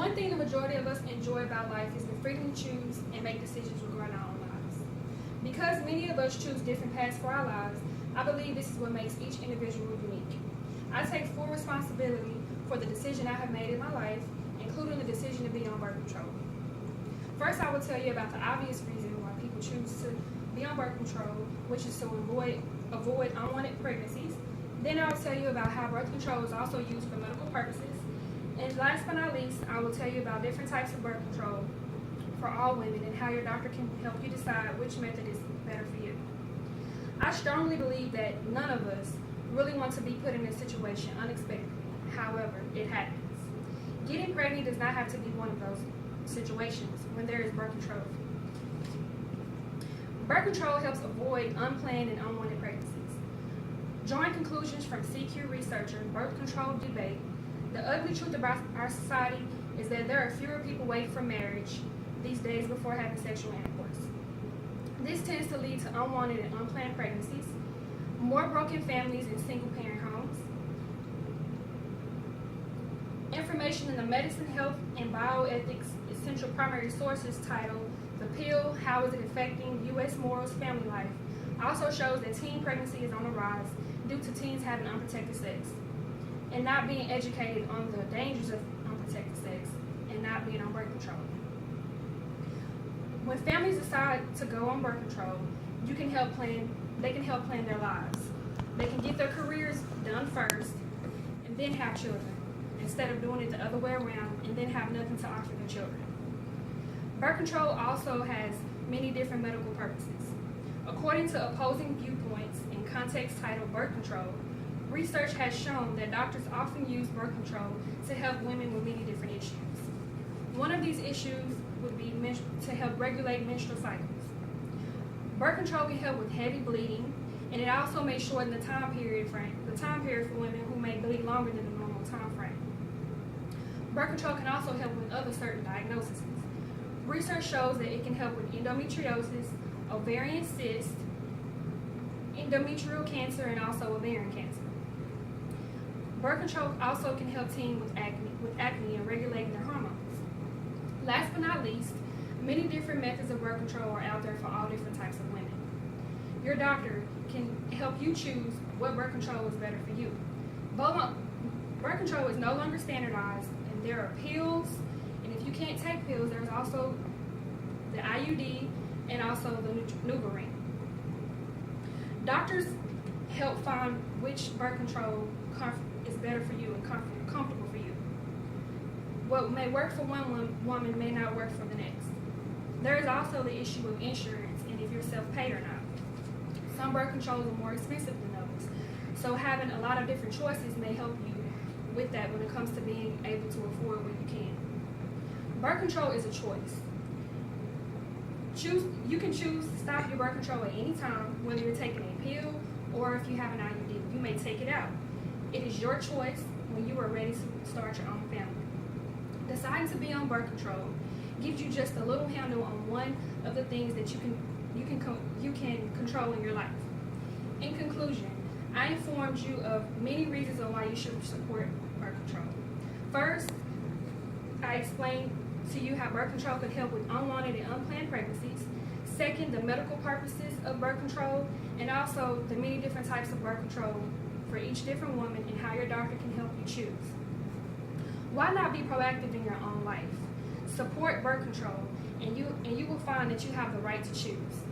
One thing the majority of us enjoy about life is the freedom to choose and make decisions regarding our own lives. Because many of us choose different paths for our lives, I believe this is what makes each individual unique. I take full responsibility for the decision I have made in my life, including the decision to be on birth control. First, I will tell you about the obvious reason why people choose to be on birth control, which is to avoid unwanted pregnancies. Then I will tell you about how birth control is also used for medical purposes. And last but not least, I will tell you about different types of birth control for all women and how your doctor can help you decide which method is better for you. I strongly believe that none of us really want to be put in this situation unexpectedly. However, it happens. Getting pregnant does not have to be one of those situations when there is birth control. Birth control helps avoid unplanned and unwanted pregnancies. Drawing conclusions from CQ researcher Birth Control Debate, the ugly truth about our society is that there are fewer people waiting for marriage these days before having sexual intercourse. This tends to lead to unwanted and unplanned pregnancies, more broken families in single-parent homes. Information in the Medicine, Health, and Bioethics Essential Primary Sources titled "The Pill, How is it Affecting U.S. Morals, Family Life?" also shows that teen pregnancy is on the rise due to teens having unprotected sex and not being educated on the dangers of unprotected sex and not being on birth control. When families decide to go on birth control, they can help plan their lives. They can get their careers done first and then have children, instead of doing it the other way around and then have nothing to offer their children. Birth control also has many different medical purposes. According to Opposing Viewpoints in context titled Birth Control, research has shown that doctors often use birth control to help women with many different issues. One of these issues would be to help regulate menstrual cycles. Birth control can help with heavy bleeding, and it also may shorten the time period for women who may bleed longer than the normal time frame. Birth control can also help with other certain diagnoses. Research shows that it can help with endometriosis, ovarian cyst, endometrial cancer, and also ovarian cancer. Birth control also can help teens with acne and regulating their hormones. Last but not least, many different methods of birth control are out there for all different types of women. Your doctor can help you choose what birth control is better for you. Birth control is no longer standardized, and there are pills, and if you can't take pills, there's also the IUD and also the NuvaRing. Doctors help find which birth control is better for you and comfortable for you. What may work for one woman may not work for the next. There is also the issue of insurance and if you're self-paid or not. Some birth controls are more expensive than others, so having a lot of different choices may help you with that when it comes to being able to afford what you can. Birth control is a choice. You can choose to stop your birth control at any time, whether you're taking a pill or if you have an IUD. You may take it out. It is your choice when you are ready to start your own family. Deciding to be on birth control gives you just a little handle on one of the things that you can control in your life. In conclusion, I informed you of many reasons on why you should support birth control. First, I explained to you how birth control could help with unwanted and unplanned pregnancies. Second, the medical purposes of birth control, and also the many different types of birth control for each different woman and how your doctor can help you choose. Why not be proactive in your own life? Support birth control, and you will find that you have the right to choose.